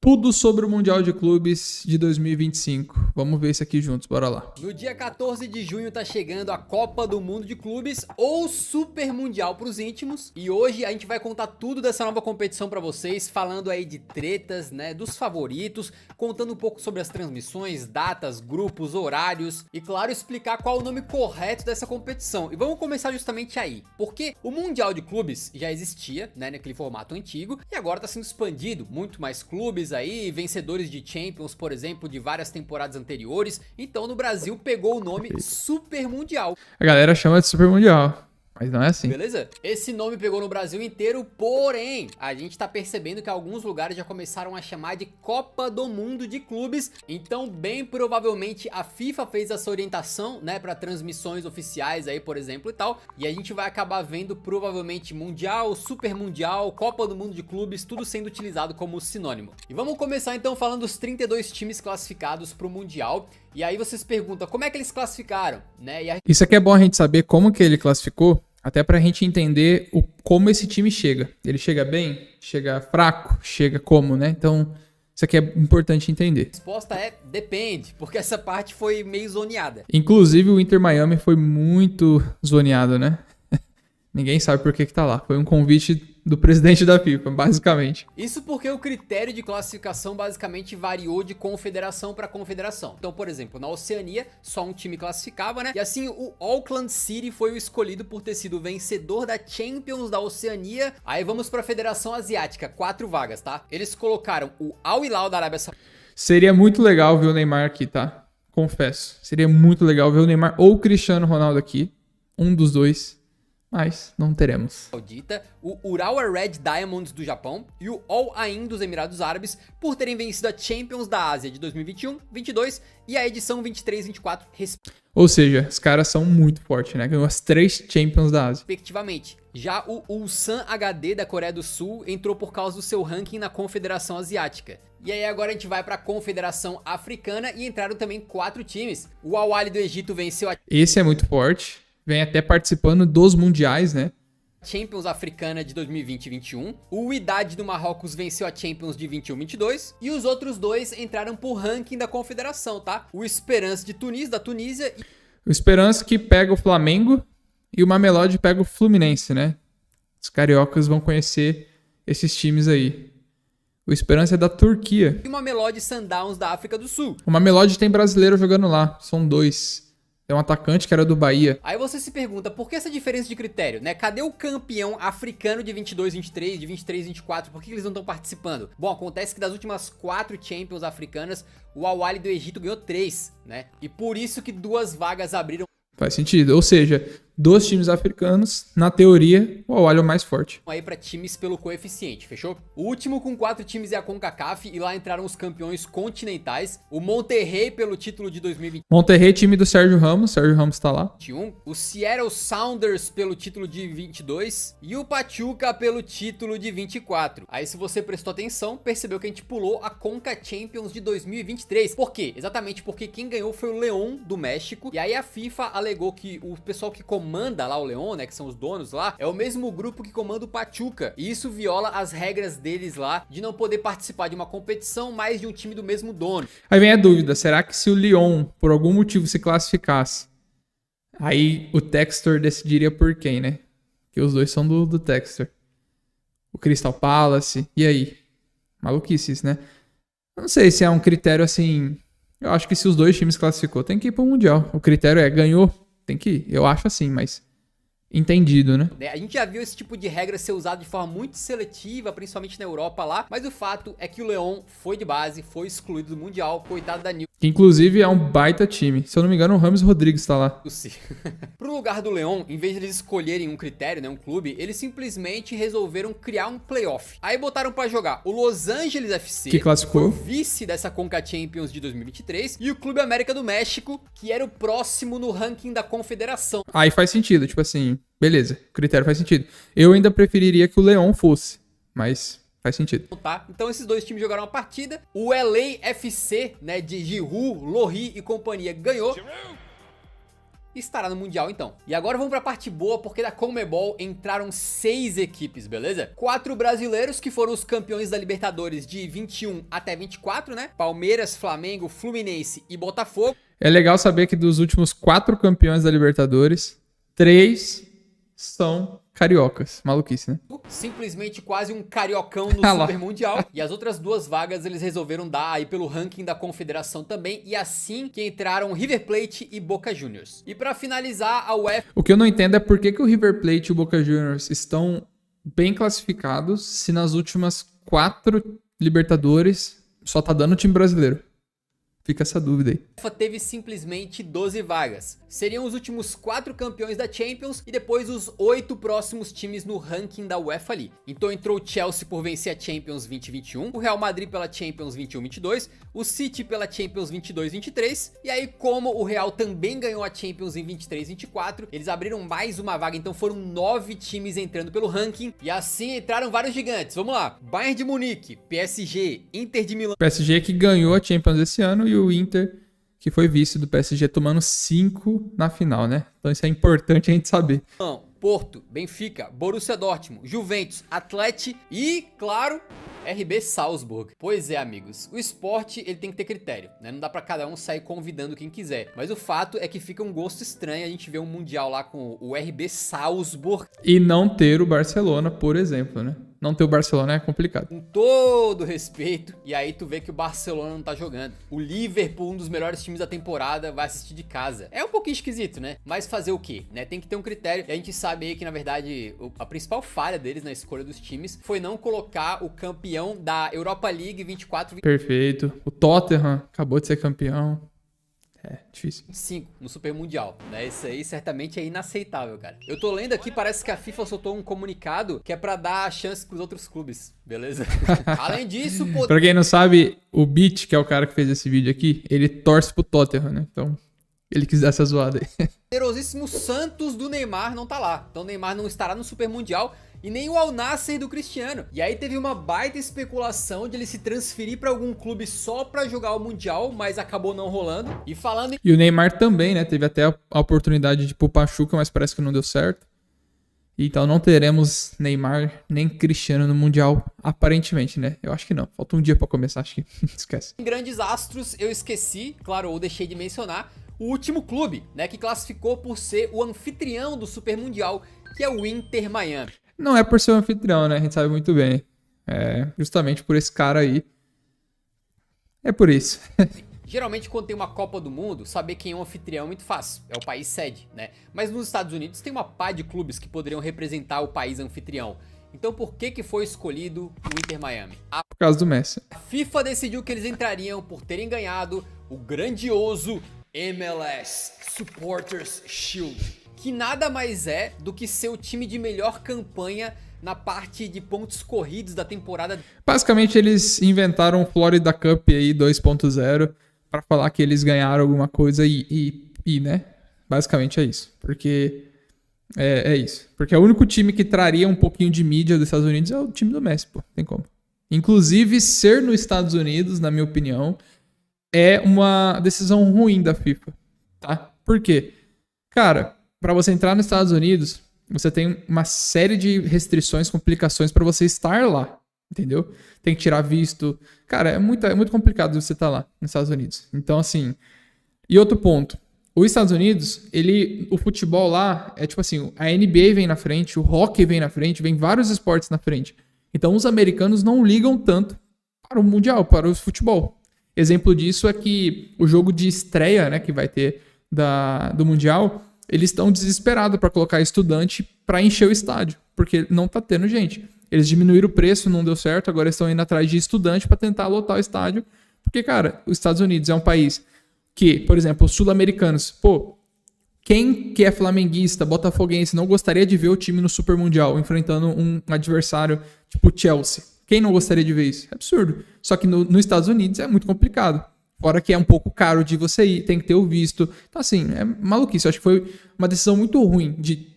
tudo sobre o Mundial de Clubes de 2025. Vamos ver isso aqui juntos, bora lá. No dia 14 de junho tá chegando a Copa do Mundo de Clubes, ou Super Mundial pros íntimos. E hoje a gente vai contar tudo dessa nova competição pra vocês, falando aí de tretas, né, dos favoritos, contando um pouco sobre as transmissões, datas, grupos, horários e, claro, explicar qual é o nome correto dessa competição. E vamos começar justamente aí, porque o Mundial de Clubes já existia, né, naquele formato antigo, e agora tá sendo expandido, muito mais clubes aí, vencedores de Champions, por exemplo, de várias temporadas anteriores. Então no Brasil pegou o nome Super Mundial. A galera chama de Super Mundial, mas não é assim. Beleza? Esse nome pegou no Brasil inteiro, porém, a gente tá percebendo que alguns lugares já começaram a chamar de Copa do Mundo de Clubes. Então, bem provavelmente, a FIFA fez essa orientação, né, pra transmissões oficiais aí, por exemplo, e tal. E a gente vai acabar vendo, provavelmente, Mundial, Super Mundial, Copa do Mundo de Clubes, tudo sendo utilizado como sinônimo. E vamos começar, então, falando dos 32 times classificados pro Mundial. E aí vocês perguntam, como é que eles classificaram, né? Isso aqui é bom a gente saber como que ele classificou, até pra gente entender como esse time chega. Ele chega bem? Chega fraco? Chega como, né? Então, isso aqui é importante entender. A resposta é depende, porque essa parte foi meio zoneada. Inclusive, o Inter Miami foi muito zoneado, né? Ninguém sabe por que tá lá. Foi um convite do presidente da FIFA, basicamente. Isso porque o critério de classificação basicamente variou de confederação para confederação. Então, por exemplo, na Oceania, só um time classificava, né? E assim, o Auckland City foi o escolhido por ter sido vencedor da Champions da Oceania. Aí vamos para a Federação Asiática, 4 vagas, tá? Eles colocaram o Al Hilal da Arábia Saudita. Seria muito legal ver o Neymar aqui, tá? Confesso. Seria muito legal ver o Neymar ou o Cristiano Ronaldo aqui. Um dos dois. Mas não teremos. O Urawa Red Diamonds do Japão e o Al Ain dos Emirados Árabes por terem vencido a Champions da Ásia de 2021, 22 e a edição 23, 24, Ou seja, os caras são muito fortes, né? Ganhou as 3 Champions da Ásia. respectivamente. Já o Ulsan HD da Coreia do Sul entrou por causa do seu ranking na Confederação Asiática. E aí agora a gente vai para a Confederação Africana e entraram também 4 times. O Al Ahly do Egito venceu a Esse é muito forte. Vem até participando dos mundiais, né? Champions Africana de 2020 e 21. O Wydad do Marrocos venceu a Champions de 21 e 22. E os outros dois entraram por ranking da confederação, tá? O Esperance de Tunis, da Tunísia. O Esperance que pega o Flamengo e o Mamelodi pega o Fluminense, né? Os cariocas vão conhecer esses times aí. O Esperance é da Turquia. E o Mamelodi Sundowns da África do Sul. O Mamelodi tem brasileiro jogando lá. São 2. É um atacante que era do Bahia. Aí você se pergunta, por que essa diferença de critério, né? Cadê o campeão africano de 22, 23, de 23, 24? Por que eles não estão participando? Bom, acontece que das últimas 4 Champions africanas, o Al Ahly do Egito ganhou 3, né? E por isso que 2 vagas abriram. Faz sentido. Ou seja, 2 times africanos, na teoria, o Al Ahly é o mais forte. Aí pra times pelo coeficiente, fechou? O último com 4 times é a CONCACAF e lá entraram os campeões continentais. O Monterrey pelo título de 2021. Monterrey, time do Sérgio Ramos tá lá. O Seattle Sounders pelo título de 22 e o Pachuca pelo título de 24. Aí se você prestou atenção, percebeu que a gente pulou a Conca Champions de 2023. Por quê? Exatamente porque quem ganhou foi o León do México. E aí a FIFA alegou que o pessoal que comanda lá o León, né, que são os donos lá, é o mesmo grupo que comanda o Pachuca. E isso viola as regras deles lá de não poder participar de uma competição mais de um time do mesmo dono. Aí vem a dúvida, será que se o Lyon, por algum motivo, se classificasse, aí o Textor decidiria por quem, né? Porque os dois são do Textor. O Crystal Palace, e aí? Maluquices, né? Eu não sei se é um critério assim... Eu acho que se os dois times classificou, tem que ir pro Mundial. O critério é, ganhou, tem que ir. Eu acho assim, mas... entendido, né? A gente já viu esse tipo de regra ser usado de forma muito seletiva, principalmente na Europa lá, mas o fato é que o León foi de base, foi excluído do Mundial, coitado da Que inclusive é um baita time. Se eu não me engano, o Rames Rodrigues tá lá. Pro lugar do León, em vez de eles escolherem um critério, né, um clube, eles simplesmente resolveram criar um playoff. Aí botaram pra jogar o Los Angeles FC, que classificou, foi o vice dessa Conca Champions de 2023, e o Clube América do México, que era o próximo no ranking da confederação. Aí faz sentido, tipo assim, beleza, o critério faz sentido. Eu ainda preferiria que o León fosse, mas... faz sentido. Tá? Então esses dois times jogaram uma partida. O LA FC, né, de Giroud, Lohri e companhia ganhou. estará no Mundial então. E agora vamos pra parte boa, porque da Conmebol entraram 6 equipes, beleza? 4 brasileiros, que foram os campeões da Libertadores de 21 até 24, né? Palmeiras, Flamengo, Fluminense e Botafogo. É legal saber que dos últimos 4 campeões da Libertadores, 3 são cariocas. Maluquice, né? Simplesmente quase um cariocão no Super Mundial. E as outras 2 vagas eles resolveram dar aí pelo ranking da Confederação também. E assim que entraram River Plate e Boca Juniors. E pra finalizar, a UEFA... O que eu não entendo é por que o River Plate e o Boca Juniors estão bem classificados se nas últimas 4 Libertadores só tá dando time brasileiro. Fica essa dúvida aí. A UEFA teve simplesmente 12 vagas. Seriam os últimos 4 campeões da Champions e depois os 8 próximos times no ranking da UEFA ali. Então entrou o Chelsea por vencer a Champions 2021, o Real Madrid pela Champions 21-22, o City pela Champions 22-23, e aí como o Real também ganhou a Champions em 23-24, eles abriram mais uma vaga, então foram 9 times entrando pelo ranking, e assim entraram vários gigantes. Vamos lá: Bayern de Munique, PSG, Inter de Milão. PSG que ganhou a Champions esse ano e o Inter que foi vice do PSG tomando 5 na final, né? Então isso é importante a gente saber. Porto, Benfica, Borussia Dortmund, Juventus, Atlético e, claro, RB Salzburg. Pois é, amigos, o esporte ele tem que ter critério, né? Não dá pra cada um sair convidando quem quiser. Mas o fato é que fica um gosto estranho a gente ver um mundial lá com o RB Salzburg. E não ter o Barcelona, por exemplo, né? Não ter o Barcelona é complicado. Com todo respeito. E aí tu vê que o Barcelona não tá jogando. O Liverpool, um dos melhores times da temporada, vai assistir de casa. É um pouquinho esquisito, né? Mas fazer o quê? Né? Tem que ter um critério. E a gente sabe aí que, na verdade, a principal falha deles na escolha dos times foi não colocar o campeão da Europa League 24-25 Perfeito. O Tottenham acabou de ser campeão. É, difícil. no Super Mundial, né? Isso aí certamente é inaceitável, cara. Eu tô lendo aqui, parece que a FIFA soltou um comunicado que é pra dar chance pros outros clubes, beleza? Além disso, Pra quem não sabe, o Beat, que é o cara que fez esse vídeo aqui, ele torce pro Tottenham, né? Então, ele quis dar essa zoada aí. poderosíssimo Santos do Neymar não tá lá. Então o Neymar não estará no Super Mundial e nem o Al Nassr do Cristiano. E aí teve uma baita especulação de ele se transferir pra algum clube só pra jogar o Mundial, mas acabou não rolando. E falando em... E o Neymar também, né? Teve até a oportunidade de ir pro Pachuca, mas parece que não deu certo. Então não teremos Neymar nem Cristiano no Mundial, aparentemente, né? Eu acho que não. Falta um dia pra começar, acho que esquece. Em grandes astros, eu esqueci, claro, ou deixei de mencionar, o último clube, né, que classificou por ser o anfitrião do Super Mundial, que é o Inter Miami. Não é por ser o anfitrião, né? A gente sabe muito bem. É justamente por esse cara aí. É por isso. Geralmente, quando tem uma Copa do Mundo, saber quem é o anfitrião é muito fácil. É o país sede, né? Mas nos Estados Unidos tem uma pá de clubes que poderiam representar o país anfitrião. Então por que foi escolhido o Inter Miami? Por causa do Messi. A FIFA decidiu que eles entrariam por terem ganhado o grandioso MLS Supporters Shield, que nada mais é do que ser o time de melhor campanha na parte de pontos corridos da temporada. Basicamente eles inventaram o Florida Cup aí 2.0 para falar que eles ganharam alguma coisa e né? Basicamente é isso. Porque é isso. Porque o único time que traria um pouquinho de mídia dos Estados Unidos é o time do Messi, pô. Tem como. Inclusive, ser nos Estados Unidos, na minha opinião, é uma decisão ruim da FIFA, tá? Por quê? Cara, para você entrar nos Estados Unidos, você tem uma série de restrições, complicações para você estar lá, entendeu? Tem que tirar visto. Cara, é muito complicado você estar lá nos Estados Unidos. Então, assim... E outro ponto. Os Estados Unidos, o futebol lá é tipo assim, a NBA vem na frente, o hockey vem na frente, vem vários esportes na frente. Então, os americanos não ligam tanto para o mundial, para o futebol. Exemplo disso é que o jogo de estreia, né, que vai ter do mundial, eles estão desesperados para colocar estudante para encher o estádio, porque não tá tendo gente. Eles diminuíram o preço, não deu certo, agora estão indo atrás de estudante para tentar lotar o estádio, porque, cara, os Estados Unidos é um país que, por exemplo, os sul-americanos, pô, quem que é flamenguista, botafoguense, não gostaria de ver o time no Super Mundial enfrentando um adversário tipo Chelsea? Quem não gostaria de ver isso? É absurdo. Só que nos Estados Unidos é muito complicado. Fora que é um pouco caro de você ir, tem que ter o visto. Então, assim, é maluquice. Eu acho que foi uma decisão muito ruim de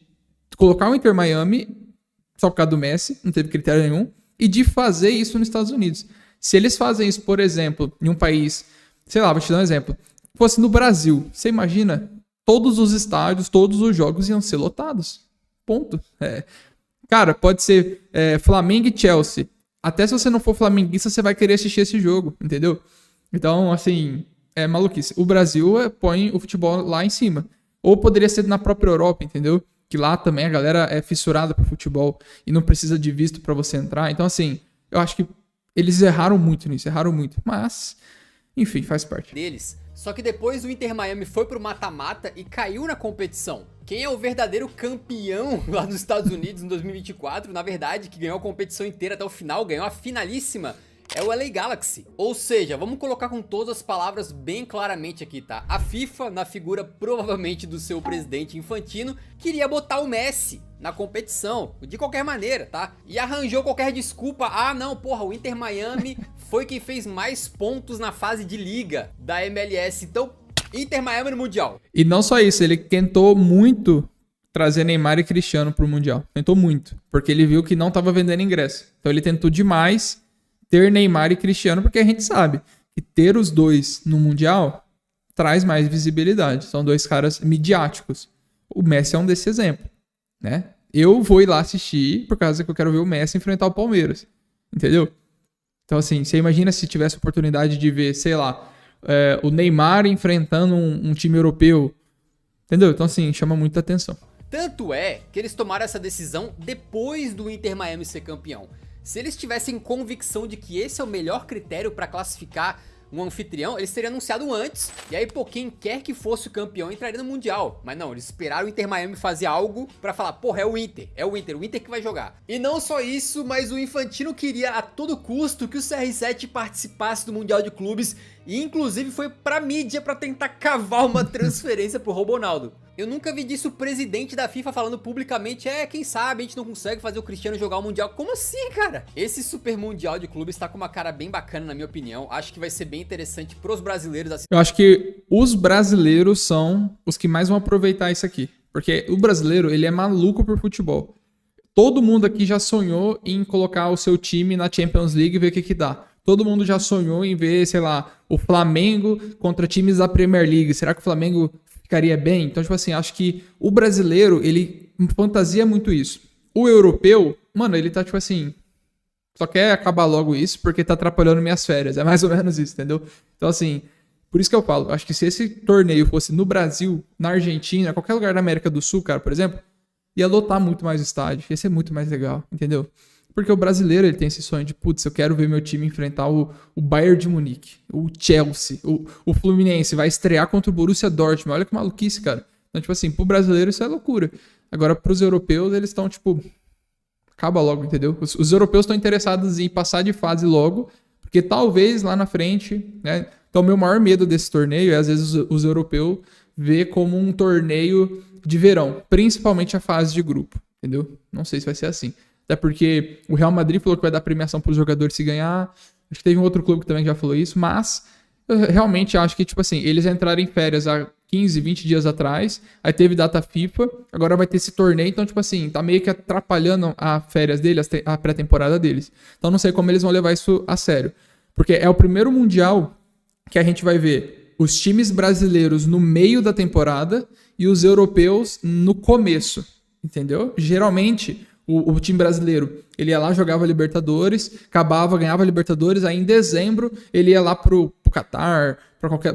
colocar o Inter Miami só por causa do Messi, não teve critério nenhum, e de fazer isso nos Estados Unidos. Se eles fazem isso, por exemplo, em um país, sei lá, vou te dar um exemplo, fosse no Brasil, você imagina todos os estádios, todos os jogos iam ser lotados. Ponto. Cara, pode ser Flamengo e Chelsea. Até se você não for flamenguista, você vai querer assistir esse jogo, entendeu? Então, assim, é maluquice. O Brasil põe o futebol lá em cima. Ou poderia ser na própria Europa, entendeu? Que lá também a galera é fissurada pro futebol e não precisa de visto pra você entrar. Então, assim, eu acho que eles erraram muito nisso, erraram muito. Mas, enfim, faz parte. Deles. Só que depois o Inter Miami foi pro mata-mata e caiu na competição. Quem é o verdadeiro campeão lá nos Estados Unidos em 2024, na verdade, que ganhou a competição inteira até o final, ganhou a finalíssima, é o LA Galaxy. Ou seja, vamos colocar com todas as palavras bem claramente aqui, tá? A FIFA, na figura provavelmente do seu presidente Infantino, queria botar o Messi na competição, de qualquer maneira, tá? E arranjou qualquer desculpa. Ah, não, porra, o Inter Miami foi quem fez mais pontos na fase de liga da MLS. Então, Inter Miami no Mundial. E não só isso, ele tentou muito trazer Neymar e Cristiano pro Mundial. Tentou muito, porque ele viu que não tava vendendo ingresso. Então ele tentou demais ter Neymar e Cristiano, porque a gente sabe que ter os dois no Mundial traz mais visibilidade. São dois caras midiáticos. O Messi é um desse exemplo, né? Eu vou ir lá assistir por causa que eu quero ver o Messi enfrentar o Palmeiras, entendeu? Então, assim, você imagina se tivesse a oportunidade de ver, sei lá, o Neymar enfrentando um time europeu, entendeu? Então, assim, chama muita atenção. Tanto é que eles tomaram essa decisão depois do Inter Miami ser campeão. Se eles tivessem convicção de que esse é o melhor critério para classificar um anfitrião, eles teriam anunciado antes. E aí, pô, quem quer que fosse o campeão entraria no Mundial. Mas não, eles esperaram o Inter Miami fazer algo pra falar, porra, é o Inter que vai jogar. E não só isso, mas o Infantino queria a todo custo que o CR7 participasse do Mundial de Clubes e inclusive foi pra mídia pra tentar cavar uma transferência pro Robonaldo. Eu nunca vi disso o presidente da FIFA falando publicamente, quem sabe a gente não consegue fazer o Cristiano jogar o Mundial. Como assim, cara? Esse Super Mundial de Clubes tá com uma cara bem bacana, na minha opinião. Acho que vai ser bem interessante pros brasileiros. Eu acho que os brasileiros são os que mais vão aproveitar isso aqui. Porque o brasileiro, ele é maluco por futebol. Todo mundo aqui já sonhou em colocar o seu time na Champions League e ver o que dá. Todo mundo já sonhou em ver, sei lá, o Flamengo contra times da Premier League. Será que o Flamengo ficaria bem? Então, tipo assim, acho que o brasileiro, ele fantasia muito isso. O europeu, mano, ele tá tipo assim, só quer acabar logo isso porque tá atrapalhando minhas férias. É mais ou menos isso, entendeu? Então, assim, por isso que eu falo, acho que se esse torneio fosse no Brasil, na Argentina, qualquer lugar da América do Sul, cara, por exemplo, ia lotar muito mais o estádio. Ia ser muito mais legal, entendeu? Porque o brasileiro, ele tem esse sonho de, putz, eu quero ver meu time enfrentar o Bayern de Munique, o Chelsea, o Fluminense, vai estrear contra o Borussia Dortmund. Olha que maluquice, cara. Então, tipo assim, pro brasileiro isso é loucura. Agora, pros europeus, eles estão, tipo, acaba logo, entendeu? Os europeus estão interessados em passar de fase logo, porque talvez lá na frente, né? Então, o meu maior medo desse torneio é, às vezes, os europeus ver como um torneio de verão, principalmente a fase de grupo, entendeu? Não sei se vai ser assim. Até porque o Real Madrid falou que vai dar premiação para os jogadores se ganhar. Acho que teve um outro clube que também já falou isso. Mas eu realmente acho que, tipo assim, eles entraram em férias há 15, 20 dias atrás. Aí teve data FIFA. Agora vai ter esse torneio. Então, tipo assim, tá meio que atrapalhando a férias deles, a pré-temporada deles. Então, não sei como eles vão levar isso a sério. Porque é o primeiro Mundial que a gente vai ver os times brasileiros no meio da temporada e os europeus no começo. Entendeu? Geralmente, o time brasileiro, ele ia lá, jogava Libertadores, acabava, ganhava Libertadores, aí em dezembro ele ia lá pro Catar,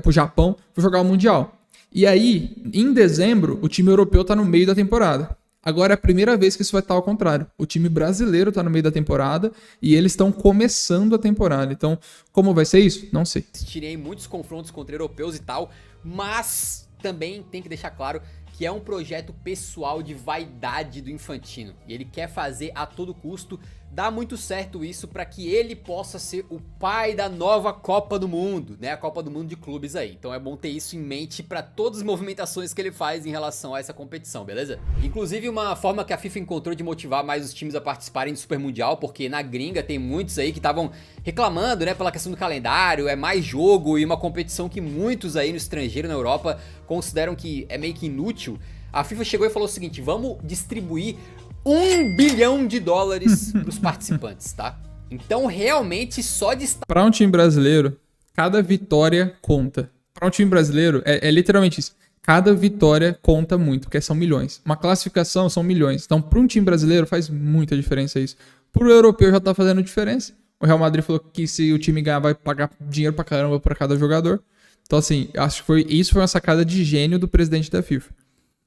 pro Japão, pra jogar o Mundial. E aí, em dezembro, o time europeu tá no meio da temporada. Agora é a primeira vez que isso vai estar ao contrário. O time brasileiro tá no meio da temporada e eles estão começando a temporada. Então, como vai ser isso? Não sei. Tirei muitos confrontos contra europeus e tal, mas também tem que deixar claro que é um projeto pessoal de vaidade do Infantino. E ele quer fazer a todo custo. Dá muito certo isso para que ele possa ser o pai da nova Copa do Mundo, né? A Copa do Mundo de clubes aí. Então é bom ter isso em mente para todas as movimentações que ele faz em relação a essa competição, beleza? Inclusive uma forma que a FIFA encontrou de motivar mais os times a participarem do Super Mundial, porque na gringa tem muitos aí que estavam reclamando, né, pela questão do calendário, é mais jogo e uma competição que muitos aí no estrangeiro, na Europa, consideram que é meio que inútil. A FIFA chegou e falou o seguinte, vamos distribuir $1 bilhão pros participantes, tá? Então, realmente, só de estar... Para um time brasileiro, cada vitória conta. Para um time brasileiro, é literalmente isso. cada vitória conta muito, porque são milhões. Uma classificação são milhões. Então, para um time brasileiro faz muita diferença isso. Para o europeu já tá fazendo diferença. O Real Madrid falou que se o time ganhar vai pagar dinheiro pra caramba para cada jogador. Então, assim, acho que isso foi uma sacada de gênio do presidente da FIFA.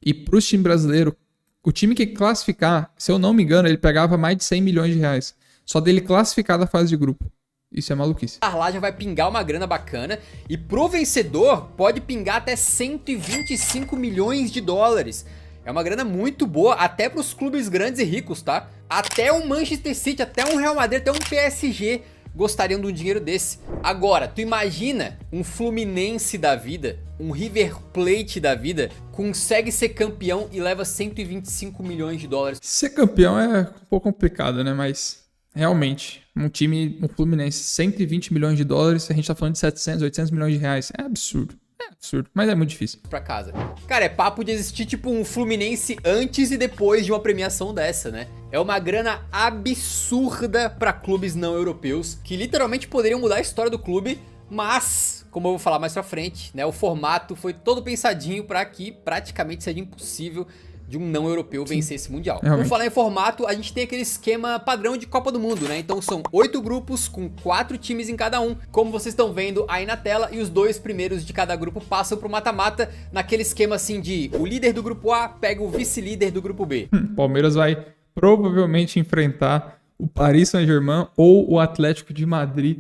E para o time brasileiro, o time que classificar, se eu não me engano, ele pegava mais de 100 milhões de reais. Só dele classificar da fase de grupo. Isso é maluquice. Lá já vai pingar uma grana bacana e pro vencedor pode pingar até 125 milhões de dólares. É uma grana muito boa até pros clubes grandes e ricos, tá? Até um Manchester City, até um Real Madrid, até um PSG gostariam de um dinheiro desse. Agora, tu imagina um Fluminense da vida, um River Plate da vida, consegue ser campeão e leva 125 milhões de dólares. Ser campeão é um pouco complicado, né? Mas realmente, um Fluminense, 120 milhões de dólares, a gente tá falando de 700, 800 milhões de reais. É absurdo. É absurdo, mas é muito difícil. Pra casa. Cara, é papo de existir tipo um Fluminense antes e depois de uma premiação dessa, né? É uma grana absurda pra clubes não europeus, que literalmente poderiam mudar a história do clube, mas, como eu vou falar mais pra frente, né, o formato foi todo pensadinho pra que praticamente seja impossível de um não europeu vencer esse mundial. Realmente. Por falar em formato, a gente tem aquele esquema padrão de Copa do Mundo, né? Então são 8 grupos com 4 times em cada um, como vocês estão vendo aí na tela, e os 2 primeiros de cada grupo passam pro mata-mata, naquele esquema assim de o líder do grupo A pega o vice-líder do grupo B. Palmeiras vai provavelmente enfrentar o Paris Saint-Germain ou o Atlético de Madrid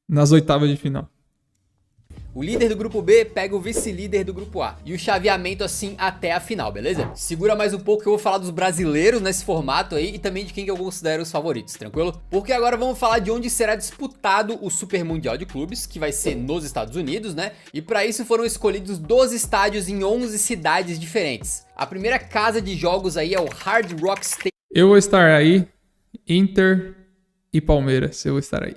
nas oitavas de final. O líder do grupo B pega o vice-líder do grupo A. E o chaveamento assim até a final, beleza? Segura mais um pouco que eu vou falar dos brasileiros nesse formato aí e também de quem que eu considero os favoritos, tranquilo? Porque agora vamos falar de onde será disputado o Super Mundial de Clubes, que vai ser nos Estados Unidos, né? E para isso foram escolhidos 12 estádios em 11 cidades diferentes. A primeira casa de jogos aí é o Hard Rock Stadium. Eu vou estar aí, Inter e Palmeiras, eu vou estar aí.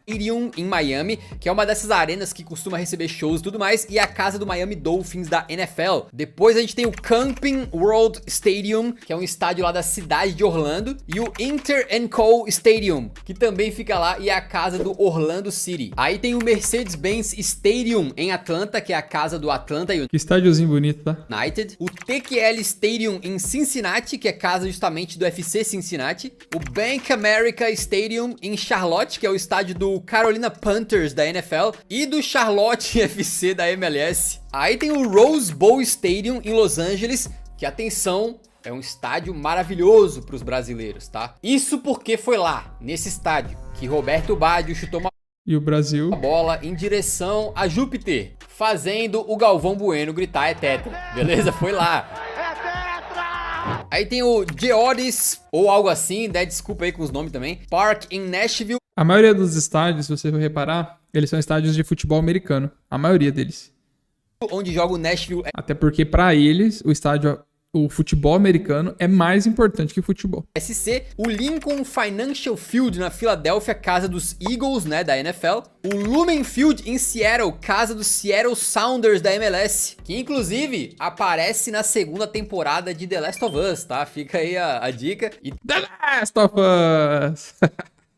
Em Miami, que é uma dessas arenas que costuma receber shows e tudo mais, e a casa do Miami Dolphins da NFL. Depois a gente tem o Camping World Stadium, que é um estádio lá da cidade de Orlando, e o Inter &Co Stadium, que também fica lá e é a casa do Orlando City. Aí tem o Mercedes-Benz Stadium em Atlanta, que é a casa do Atlanta Que estádiozinho bonito, tá? United. O TQL Stadium em Cincinnati, que é casa justamente do FC Cincinnati. O Bank America Stadium em Charlotte, que é o estádio do Carolina Panthers da NFL e do Charlotte FC da MLS. Aí tem o Rose Bowl Stadium em Los Angeles, que, atenção, é um estádio maravilhoso para os brasileiros, tá? Isso porque foi lá, nesse estádio, que Roberto Baggio chutou uma E o Brasil? bola em direção a Júpiter, fazendo o Galvão Bueno gritar é tetra, beleza? Foi lá. Aí tem o Geodis, ou algo assim, né? Desculpa aí com os nomes também. Park em Nashville. A maioria dos estádios, se você for reparar, eles são estádios de futebol americano. A maioria deles. Onde joga o Nashville. Até porque pra eles, o futebol americano é mais importante que o futebol. SC, o Lincoln Financial Field na Filadélfia, casa dos Eagles, né, da NFL. O Lumen Field em Seattle, casa dos Seattle Sounders da MLS, que inclusive aparece na segunda temporada de The Last of Us, tá? Fica aí a dica. E The Last of Us!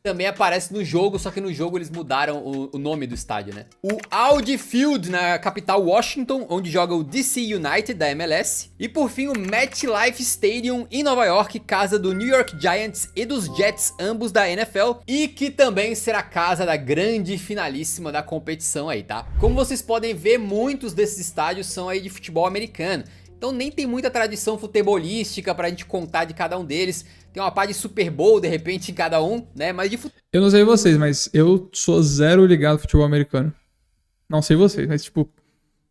também aparece no jogo, só que no jogo eles mudaram o nome do estádio, né? O Audi Field na capital Washington, onde joga o DC United da MLS. E por fim o MetLife Stadium em Nova York, casa do New York Giants e dos Jets, ambos da NFL. E que também será casa da grande finalíssima da competição aí, tá? Como vocês podem ver, muitos desses estádios são aí de futebol americano. Então nem tem muita tradição futebolística pra gente contar de cada um deles. Tem uma pá de Super Bowl, de repente, em cada um, né? Mas de futebol. Eu não sei vocês, mas eu sou zero ligado no futebol americano. Não sei vocês, mas tipo,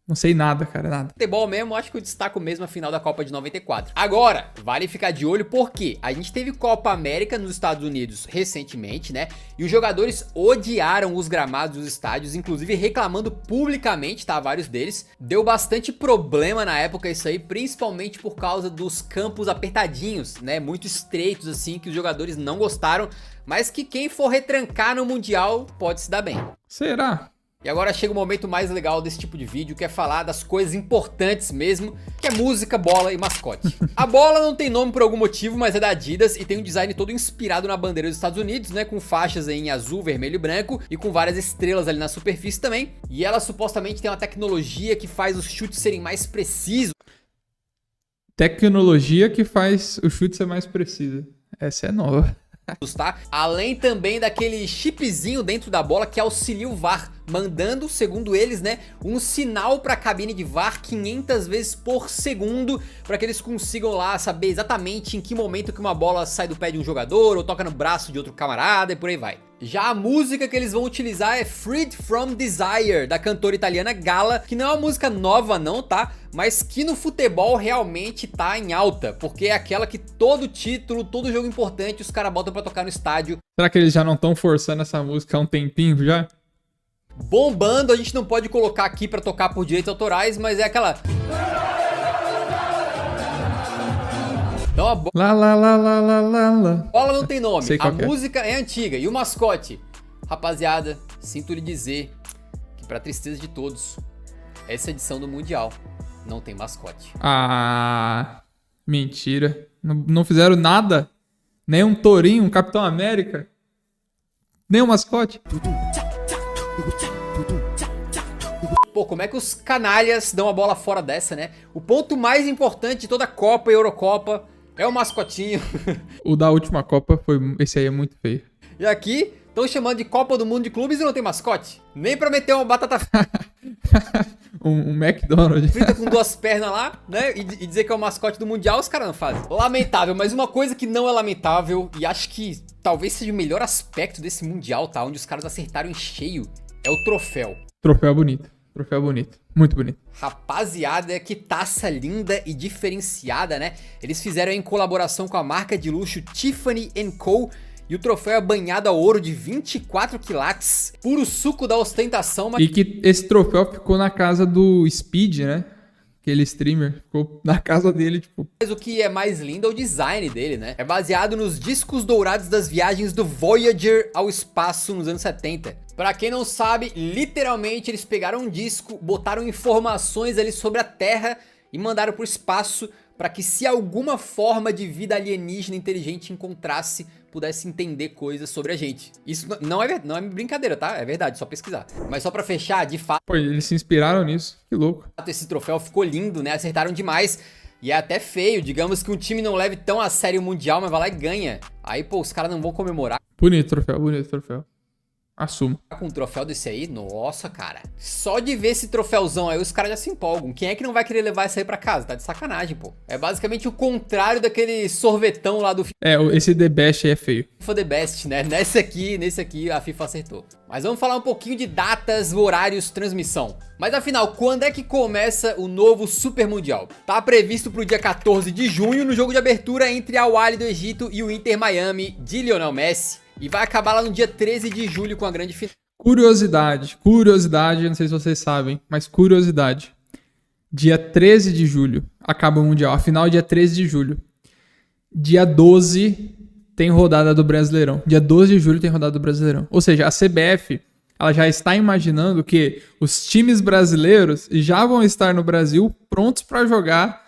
não sei nada, cara, nada. Futebol mesmo, acho que eu destaco mesmo a final da Copa de 94. Agora, vale ficar de olho porque a gente teve Copa América nos Estados Unidos recentemente, né? E os jogadores odiaram os gramados dos estádios, inclusive reclamando publicamente, tá? Vários deles. Deu bastante problema na época isso aí, principalmente por causa dos campos apertadinhos, né? Muito estreitos assim, que os jogadores não gostaram, mas que quem for retrancar no Mundial pode se dar bem. Será? E agora chega o momento mais legal desse tipo de vídeo, que é falar das coisas importantes mesmo, que é música, bola e mascote. A bola não tem nome por algum motivo, mas é da Adidas e tem um design todo inspirado na bandeira dos Estados Unidos, né, com faixas em azul, vermelho e branco e com várias estrelas ali na superfície também. E ela supostamente tem uma tecnologia que faz os chutes serem mais precisos. Tecnologia que faz o chute ser mais preciso. Essa é nova. Tá? Além também daquele chipzinho dentro da bola que auxilia o VAR, mandando, segundo eles, né, um sinal para a cabine de VAR 500 vezes por segundo, para que eles consigam lá saber exatamente em que momento que uma bola sai do pé de um jogador ou toca no braço de outro camarada e por aí vai. Já a música que eles vão utilizar é Freed From Desire, da cantora italiana Gala, que não é uma música nova não, tá? Mas que no futebol realmente tá em alta, porque é aquela que todo título, todo jogo importante os caras botam pra tocar no estádio. Será que eles já não estão forçando essa música há um tempinho já? Bombando, a gente não pode colocar aqui pra tocar por direitos autorais, mas é aquela... Então a bola não tem nome, a música é antiga. E o mascote? Rapaziada, sinto lhe dizer que pra tristeza de todos, essa edição do Mundial não tem mascote. Ah, mentira. Não fizeram nada? Nem um tourinho, um Capitão América? Nem um mascote? Pô, como é que os canalhas dão a bola fora dessa, né? O ponto mais importante de toda a Copa e Eurocopa é o mascotinho. O da última Copa foi... Esse aí é muito feio. E aqui, estão chamando de Copa do Mundo de Clubes e não tem mascote. Nem pra meter uma batata um McDonald's frita com duas pernas lá, né? E dizer que é o mascote do Mundial, os caras não fazem. Lamentável, mas uma coisa que não é lamentável, e acho que talvez seja o melhor aspecto desse Mundial, tá? Onde os caras acertaram em cheio, é o troféu. Troféu bonito. Troféu bonito. Muito bonito. Rapaziada, que taça linda e diferenciada, né? Eles fizeram em colaboração com a marca de luxo Tiffany & Co. E o troféu é banhado a ouro de 24 quilates. Puro suco da ostentação. Mas... E que esse troféu ficou na casa do Speed, né? Aquele streamer. Ficou na casa dele, tipo... Mas o que é mais lindo é o design dele, né? É baseado nos discos dourados das viagens do Voyager ao espaço nos anos 70. Pra quem não sabe, literalmente eles pegaram um disco, botaram informações ali sobre a Terra e mandaram pro espaço para que se alguma forma de vida alienígena inteligente encontrasse, pudesse entender coisas sobre a gente. Isso não é brincadeira, tá? É verdade, só pesquisar. Mas só pra fechar, de fato... Pô, eles se inspiraram nisso, que louco. Esse troféu ficou lindo, né? Acertaram demais. E é até feio, digamos que um time não leve tão a sério o Mundial, mas vai lá e ganha. Aí, pô, os caras não vão comemorar. Bonito troféu, bonito troféu. Assumo. Com um troféu desse aí, nossa, cara. Só de ver esse troféuzão aí, os caras já se empolgam. Quem é que não vai querer levar isso aí pra casa? Tá de sacanagem, pô. É basicamente o contrário daquele sorvetão lá do esse The Best aí é feio. FIFA The Best, né? Nesse aqui a FIFA acertou. Mas vamos falar um pouquinho de datas, horários, transmissão. Mas afinal, quando é que começa o novo Super Mundial? Tá previsto pro dia 14 de junho, no jogo de abertura entre Al Ahly do Egito e o Inter Miami de Lionel Messi. E vai acabar lá no dia 13 de julho com a grande final. Curiosidade, não sei se vocês sabem, mas curiosidade. Dia 13 de julho acaba o Mundial, a final é dia 13 de julho. Dia 12 tem rodada do Brasileirão. Dia 12 de julho tem rodada do Brasileirão. Ou seja, a CBF, ela já está imaginando que os times brasileiros já vão estar no Brasil prontos para jogar.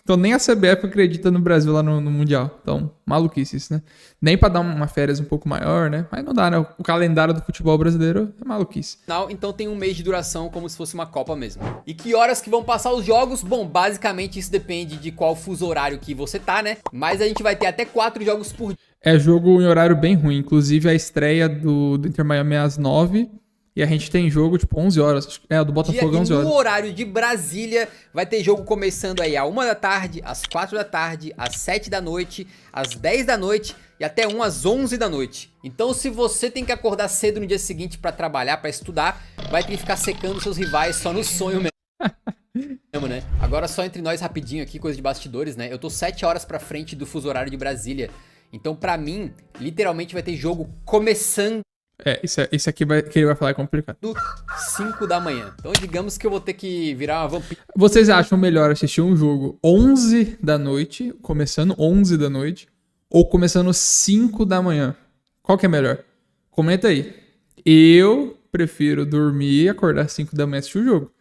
Então nem a CBF acredita no Brasil lá no Mundial. Então, maluquice isso, né? Nem pra dar uma férias um pouco maior, né? Mas não dá, né? O calendário do futebol brasileiro é maluquice. Então tem um mês de duração como se fosse uma Copa mesmo. E que horas que vão passar os jogos? Bom, basicamente isso depende de qual fuso horário que você tá, né? Mas a gente vai ter até 4 jogos por dia. É jogo em horário bem ruim. Inclusive a estreia do Inter Miami é às 9h. E a gente tem jogo, tipo, 11 horas. É, do Botafogo 11 horas. No horário de Brasília, vai ter jogo começando aí às 1 da tarde, às 4 da tarde, às 7 da noite, às 10 da noite e até às 11 da noite. Então, se você tem que acordar cedo no dia seguinte pra trabalhar, pra estudar, vai ter que ficar secando seus rivais só no sonho mesmo. Né? Agora, só entre nós rapidinho aqui, coisa de bastidores, né? Eu tô 7 horas pra frente do fuso horário de Brasília. Então, pra mim, literalmente vai ter jogo começando. Isso aqui que ele vai falar é complicado. 5 da manhã. Então digamos que eu vou ter que virar uma vampira. Vocês acham melhor assistir um jogo 11 da noite, começando 11 da noite, ou começando 5 da manhã? Qual que é melhor? Comenta aí. Eu prefiro dormir e acordar às 5 da manhã e assistir o jogo.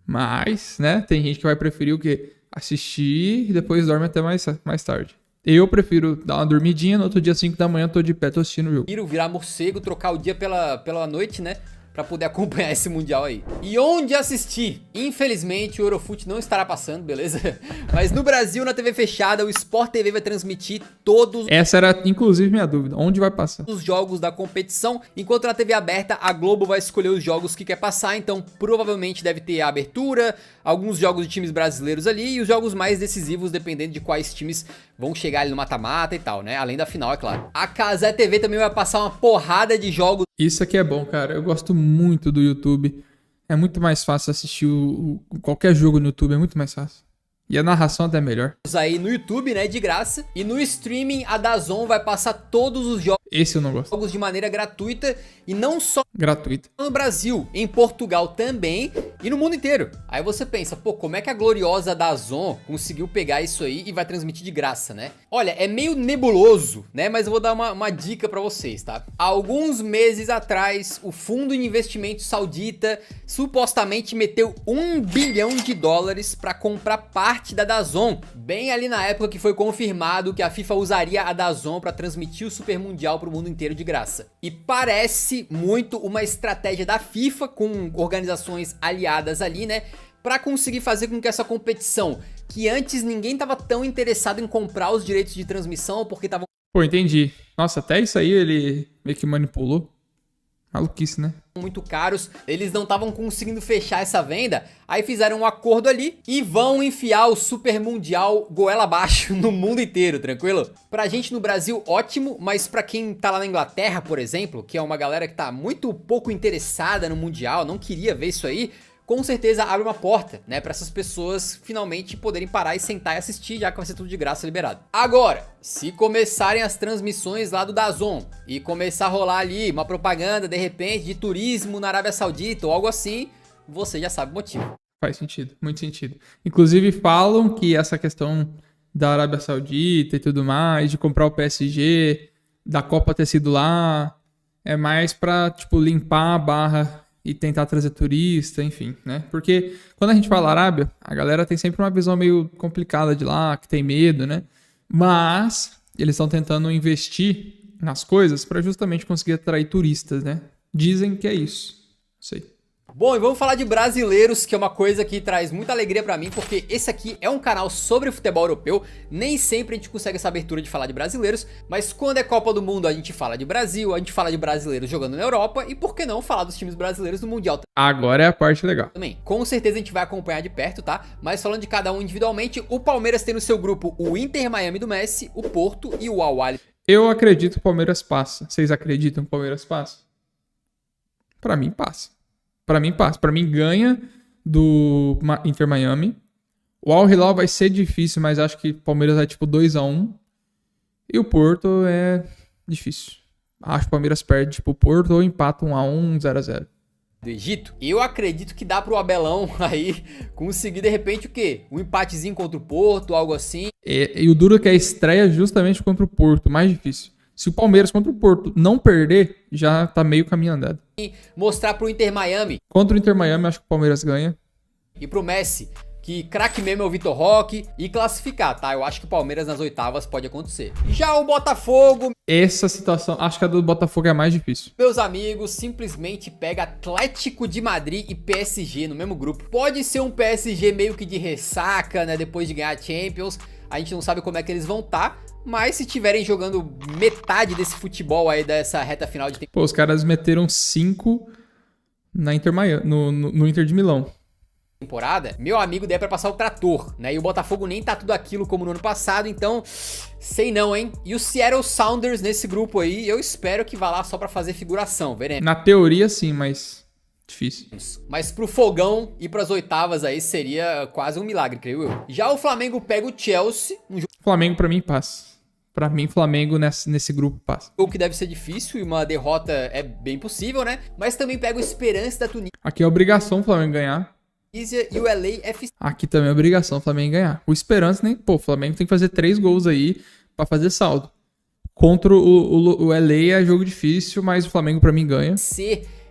Mas, né, tem gente que vai preferir o quê? Assistir e depois dorme até mais tarde. Eu prefiro dar uma dormidinha, no outro dia, 5 da manhã, tô de pé, tô assistindo o jogo. Prefiro virar morcego, trocar o dia pela noite, né? Pra poder acompanhar esse Mundial aí. E onde assistir? Infelizmente, o Eurofut não estará passando, beleza? Mas no Brasil, na TV fechada, o Sport TV vai transmitir todos Essa era, inclusive, minha dúvida. Onde vai passar? os jogos da competição, enquanto na TV aberta, a Globo vai escolher os jogos que quer passar, então provavelmente deve ter a abertura, alguns jogos de times brasileiros ali e os jogos mais decisivos, dependendo de quais times vão chegar ali no mata-mata e tal, né? Além da final, é claro. A Cazé TV também vai passar uma porrada de jogos. Isso aqui é bom, cara. Eu gosto muito do YouTube. É muito mais fácil assistir qualquer jogo no YouTube, é muito mais fácil. E a narração até é melhor. Aí no YouTube, né, de graça. E no streaming, a DAZN vai passar todos os Esse eu não gosto. jogos de maneira gratuita. E não só Gratuito. no Brasil, em Portugal também e no mundo inteiro. Aí você pensa, pô, como é que a gloriosa DAZN conseguiu pegar isso aí e vai transmitir de graça, né? Olha, é meio nebuloso, né? Mas eu vou dar uma dica pra vocês, tá? Há alguns meses atrás, o fundo de investimento saudita supostamente meteu $1 bilhão pra comprar parte da DAZN. Bem ali na época que foi confirmado que a FIFA usaria a DAZN pra transmitir o Super Mundial pro mundo inteiro de graça. E parece muito uma estratégia da FIFA com organizações aliadas ali, né? Pra conseguir fazer com que essa competição, que antes ninguém tava tão interessado em comprar os direitos de transmissão porque estavam Pô, entendi. Nossa, até isso aí ele meio que manipulou. Maluquice, né? muito caros, eles não estavam conseguindo fechar essa venda, aí fizeram um acordo ali e vão enfiar o Super Mundial goela abaixo no mundo inteiro, tranquilo? Pra gente no Brasil, ótimo, mas pra quem tá lá na Inglaterra, por exemplo, que é uma galera que tá muito pouco interessada no Mundial, não queria ver isso aí, com certeza abre uma porta, né, pra essas pessoas finalmente poderem parar e sentar e assistir, já que vai ser tudo de graça liberado. Agora, se começarem as transmissões lá do DAZN e começar a rolar ali uma propaganda, de repente, de turismo na Arábia Saudita ou algo assim, você já sabe o motivo. Faz sentido, muito sentido. Inclusive falam que essa questão da Arábia Saudita e tudo mais, de comprar o PSG, da Copa ter sido lá, é mais pra, tipo, limpar a barra e tentar trazer turista, enfim, né? Porque quando a gente fala Arábia, a galera tem sempre uma visão meio complicada de lá, que tem medo, né? Mas eles estão tentando investir nas coisas para justamente conseguir atrair turistas, né? Dizem que é isso. Não sei. Bom, e vamos falar de brasileiros, que é uma coisa que traz muita alegria pra mim, porque esse aqui é um canal sobre futebol europeu, nem sempre a gente consegue essa abertura de falar de brasileiros, mas quando é Copa do Mundo a gente fala de Brasil, a gente fala de brasileiros jogando na Europa, e por que não falar dos times brasileiros no Mundial Agora é a parte legal. também. Com certeza a gente vai acompanhar de perto, tá? Mas falando de cada um individualmente, o Palmeiras tem no seu grupo o Inter Miami do Messi, o Porto e o Al Ahly. Eu acredito que o Palmeiras passa. Vocês acreditam que o Palmeiras passa? Pra mim, passa. Pra mim, passa. Pra mim, ganha do Inter Miami. O Al Hilal vai ser difícil, mas acho que o Palmeiras vai tipo 2-1. E o Porto é difícil. Acho que o Palmeiras perde tipo o Porto ou empata 1-1, 0-0. Do Egito, eu acredito que dá pro Abelão aí conseguir de repente o quê? Um empatezinho contra o Porto, algo assim. E o duro é que a estreia é justamente contra o Porto, mais difícil. Se o Palmeiras contra o Porto não perder, já tá meio caminho andado. E mostrar pro Inter Miami Contra o Inter Miami, acho que o Palmeiras ganha. e pro Messi que craque mesmo é o Vitor Roque e classificar, tá? Eu acho que o Palmeiras nas oitavas pode acontecer. Já o Botafogo, Essa situação, acho que a do Botafogo é a mais difícil. meus amigos, simplesmente pega Atlético de Madrid e PSG no mesmo grupo. Pode ser um PSG meio que de ressaca, né? Depois de ganhar a Champions. A gente não sabe como é que eles vão estar. Mas se estiverem jogando metade desse futebol aí, dessa reta final de Pô, os caras meteram 5 na Inter Miami, no Inter de Milão. temporada, meu amigo, daí é pra passar o trator, né? E o Botafogo nem tá tudo aquilo como no ano passado, então sei não, hein? E o Seattle Sounders nesse grupo aí, eu espero que vá lá só pra fazer figuração, veremos. Na teoria, sim, mas difícil. Mas pro Fogão ir pras oitavas aí seria quase um milagre, creio eu. Já o Flamengo pega o Chelsea, um Flamengo, pra mim, passa. Pra mim, Flamengo nesse grupo passa. jogo que deve ser difícil e uma derrota é bem possível, né? Mas também pega o Esperance da Aqui é obrigação o Flamengo ganhar. Tunísia e o LAFC. Aqui também é obrigação o Flamengo ganhar. O Esperança, nem. Pô, o Flamengo tem que fazer 3 gols aí pra fazer saldo. Contra o LA é jogo difícil, mas o Flamengo pra mim ganha.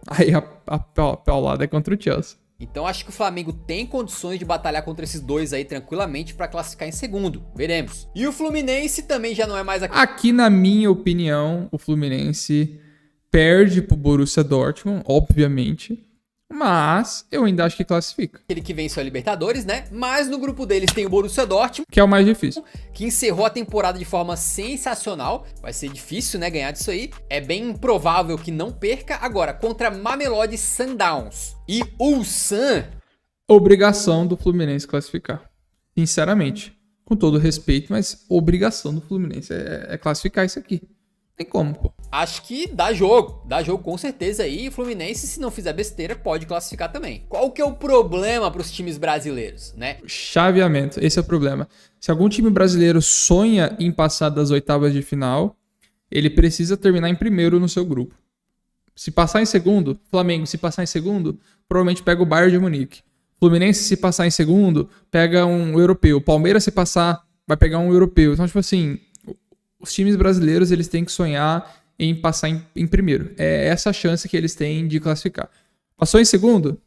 Aí a paulada é contra o Chelsea. Então acho que o Flamengo tem condições de batalhar contra esses dois aí tranquilamente pra classificar em segundo. Veremos. E o Fluminense também já não é mais Aqui, na minha opinião, o Fluminense perde pro Borussia Dortmund, obviamente. Mas eu ainda acho que classifica. aquele que venceu a Libertadores, né? Mas no grupo deles tem o Borussia Dortmund, Que é o mais difícil. que encerrou a temporada de forma sensacional. Vai ser difícil, né, ganhar disso aí. É bem improvável que não perca. Agora, contra Mamelodi Sundowns e Ulsan. Obrigação do Fluminense classificar. Sinceramente. Com todo respeito, mas obrigação do Fluminense é classificar isso aqui. Tem como, pô. Acho que dá jogo com certeza aí. E o Fluminense, se não fizer besteira, pode classificar também. Qual que é o problema para os times brasileiros, né? Chaveamento, esse é o problema. Se algum time brasileiro sonha em passar das oitavas de final, ele precisa terminar em primeiro no seu grupo. Se passar em segundo, Flamengo, se passar em segundo, provavelmente pega o Bayern de Munique. Fluminense, se passar em segundo, pega um europeu. Palmeiras, se passar, vai pegar um europeu. Então, tipo assim, os times brasileiros, eles têm que sonhar em passar em primeiro. É essa a chance que eles têm de classificar. Passou em segundo,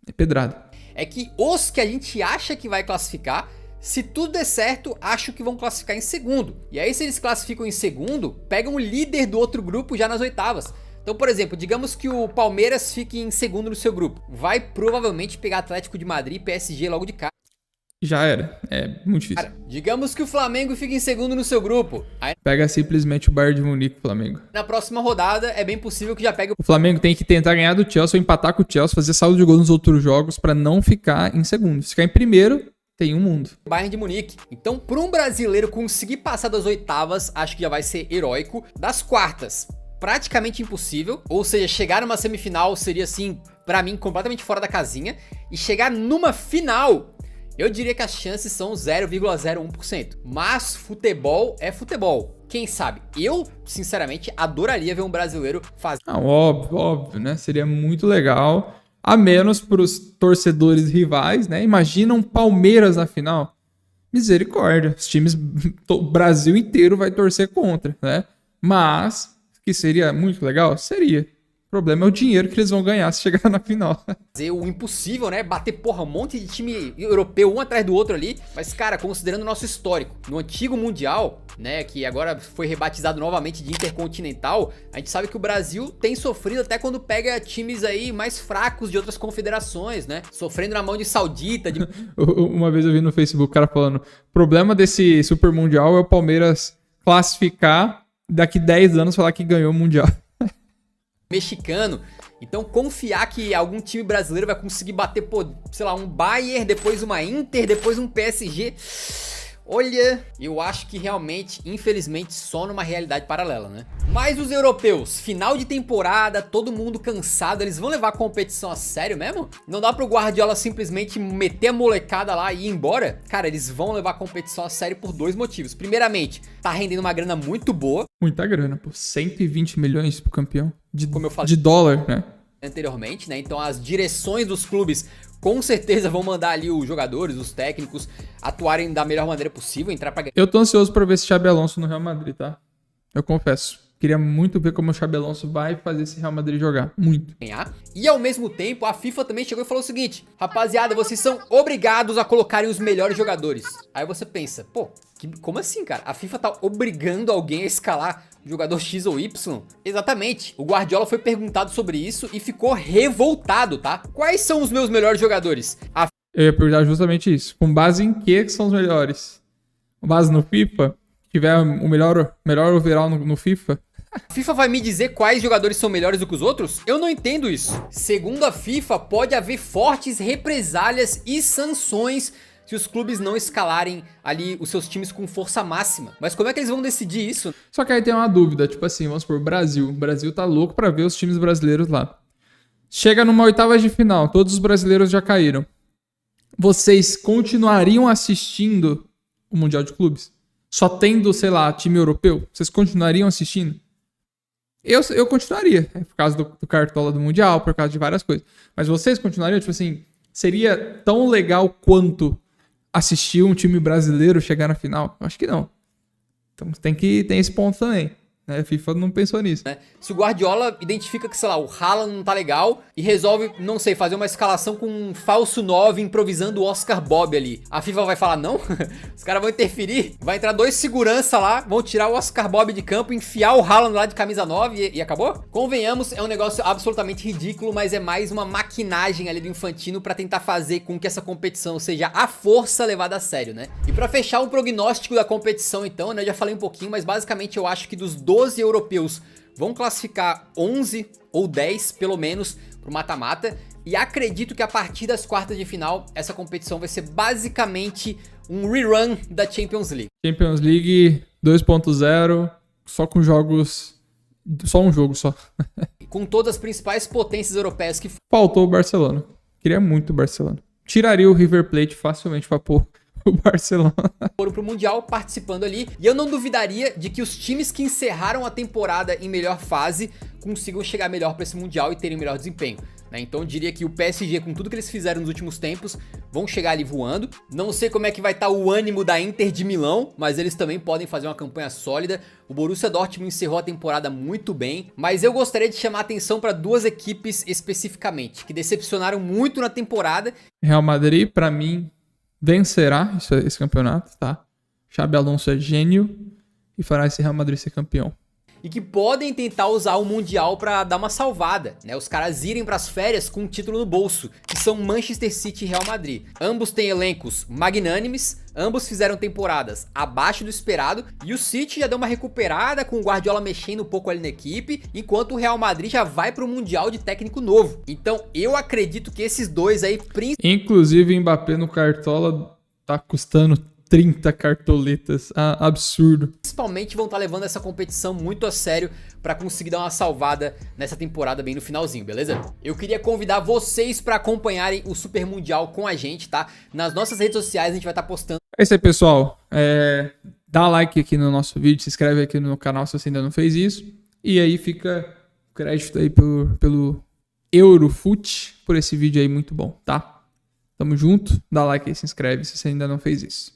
é pedrada. É que os que a gente acha que vai classificar, se tudo der certo, acho que vão classificar em segundo. E aí, se eles classificam em segundo, pegam o líder do outro grupo já nas oitavas. Então, por exemplo, digamos que o Palmeiras fique em segundo no seu grupo. Vai provavelmente pegar Atlético de Madrid e PSG logo de cara. Já era. É muito difícil. Cara, digamos que o Flamengo fique em segundo no seu grupo. Aí, Pega simplesmente o Bayern de Munique, o Flamengo. na próxima rodada, é bem possível que já pegue o O Flamengo tem que tentar ganhar do Chelsea ou empatar com o Chelsea, fazer saldo de gol nos outros jogos pra não ficar em segundo. Se ficar em primeiro, tem um mundo. Bayern de Munique. Então, para um brasileiro conseguir passar das oitavas, acho que já vai ser heróico. Das quartas, praticamente impossível. Ou seja, chegar numa semifinal seria, assim, pra mim, completamente fora da casinha. E chegar numa final, eu diria que as chances são 0,01%. Mas futebol é futebol. Quem sabe? Eu, sinceramente, adoraria ver um brasileiro fazer. Óbvio, né? Seria muito legal. A menos pros torcedores rivais, né? Imagina um Palmeiras na final. Misericórdia. Os times, o Brasil inteiro vai torcer contra, né? Mas, que seria muito legal? Seria. O problema é o dinheiro que eles vão ganhar se chegar na final. Fazer o impossível, né? Bater, porra, um monte de time europeu um atrás do outro ali. Mas, cara, considerando o nosso histórico, no antigo Mundial, né, que agora foi rebatizado novamente de Intercontinental, a gente sabe que o Brasil tem sofrido até quando pega times aí mais fracos de outras confederações, né? Sofrendo na mão de Saudita, de... Uma vez eu vi no Facebook o cara falando: o problema desse Super Mundial é o Palmeiras classificar, daqui 10 anos falar que ganhou o Mundial. mexicano. Então confiar que algum time brasileiro vai conseguir bater, pô, sei lá, um Bayern, depois uma Inter, depois um PSG. Olha, eu acho que realmente, infelizmente, só numa realidade paralela, né? Mas os europeus, final de temporada, todo mundo cansado, eles vão levar a competição a sério mesmo? Não dá pro Guardiola simplesmente meter a molecada lá e ir embora? Cara, eles vão levar a competição a sério por dois motivos. Primeiramente, tá rendendo uma grana muito boa. Muita grana, pô. 120 milhões pro campeão. Como eu falei De dólar, né? anteriormente, né? Então as direções dos clubes com certeza vão mandar ali os jogadores, os técnicos atuarem da melhor maneira possível, entrar pra Eu tô ansioso pra ver esse Xabi Alonso no Real Madrid, tá? Eu confesso. Queria muito ver como o Xabi Alonso vai fazer esse Real Madrid jogar. Muito. ganhar. E ao mesmo tempo, a FIFA também chegou e falou o seguinte: rapaziada, vocês são obrigados a colocarem os melhores jogadores. Aí você pensa, pô, como assim, cara? A FIFA tá obrigando alguém a escalar jogador X ou Y? Exatamente. O Guardiola foi perguntado sobre isso e ficou revoltado, tá? Quais são os meus melhores jogadores? Eu ia perguntar justamente isso. Com base em que são os melhores? Com base no FIFA? Se tiver o melhor overall no FIFA? A FIFA vai me dizer quais jogadores são melhores do que os outros? Eu não entendo isso. Segundo a FIFA, pode haver fortes represálias e sanções se os clubes não escalarem ali os seus times com força máxima. Mas como é que eles vão decidir isso? Só que aí tem uma dúvida, tipo assim, vamos supor, Brasil. O Brasil tá louco pra ver os times brasileiros lá. Chega numa oitava de final, todos os brasileiros já caíram. Vocês continuariam assistindo o Mundial de Clubes? Só tendo, sei lá, time europeu? Vocês continuariam assistindo? Eu continuaria, por causa do Cartola do Mundial, por causa de várias coisas. Mas vocês continuariam, tipo assim, seria tão legal quanto assistir um time brasileiro chegar na final? Eu acho que não. Então tem esse ponto também. A FIFA não pensou nisso. Né? Se o Guardiola identifica que, sei lá, o Haaland não tá legal e resolve, não sei, fazer uma escalação com um falso 9 improvisando o Oscar Bob ali, a FIFA vai falar não? Os caras vão interferir, vai entrar 2 segurança lá, vão tirar o Oscar Bob de campo, enfiar o Haaland lá de camisa 9 e acabou? Convenhamos, é um negócio absolutamente ridículo, mas é mais uma maquinagem ali do Infantino pra tentar fazer com que essa competição seja à força levada a sério, né? E pra fechar o prognóstico da competição então, né, eu já falei um pouquinho, mas basicamente eu acho que dos 12 europeus vão classificar 11 ou 10 pelo menos pro mata-mata, e acredito que a partir das quartas de final essa competição vai ser basicamente um rerun da Champions League. Champions League 2.0, só com jogos, só um jogo só. Com todas as principais potências europeias que faltou o Barcelona. Queria muito o Barcelona. Tiraria o River Plate facilmente pra pôr o Barcelona. Foram pro Mundial participando ali, e eu não duvidaria de que os times que encerraram a temporada em melhor fase consigam chegar melhor pra esse Mundial e terem melhor desempenho, né? Então eu diria que o PSG, com tudo que eles fizeram nos últimos tempos, vão chegar ali voando. Não sei como é que vai estar o ânimo da Inter de Milão, mas eles também podem fazer uma campanha sólida. O Borussia Dortmund encerrou a temporada muito bem, mas eu gostaria de chamar a atenção para 2 equipes especificamente, que decepcionaram muito na temporada. Real Madrid, pra mim, vencerá esse campeonato, tá? Xabi Alonso é gênio e fará esse Real Madrid ser campeão. E que podem tentar usar o Mundial pra dar uma salvada, né? Os caras irem pras férias com um título no bolso, que são Manchester City e Real Madrid. Ambos têm elencos magnânimes, ambos fizeram temporadas abaixo do esperado, e o City já deu uma recuperada com o Guardiola mexendo um pouco ali na equipe, enquanto o Real Madrid já vai pro Mundial de técnico novo. Então eu acredito que esses dois aí... Inclusive o Mbappé no Cartola tá custando 30 cartoletas, absurdo. Principalmente vão estar levando essa competição muito a sério para conseguir dar uma salvada nessa temporada bem no finalzinho, beleza? Eu queria convidar vocês para acompanharem o Super Mundial com a gente, tá? Nas nossas redes sociais a gente vai estar postando. É isso aí, pessoal. Dá like aqui no nosso vídeo, se inscreve aqui no canal se você ainda não fez isso. E aí fica o crédito aí pelo Eurofoot por esse vídeo aí muito bom, tá? Tamo junto, dá like aí, se inscreve se você ainda não fez isso.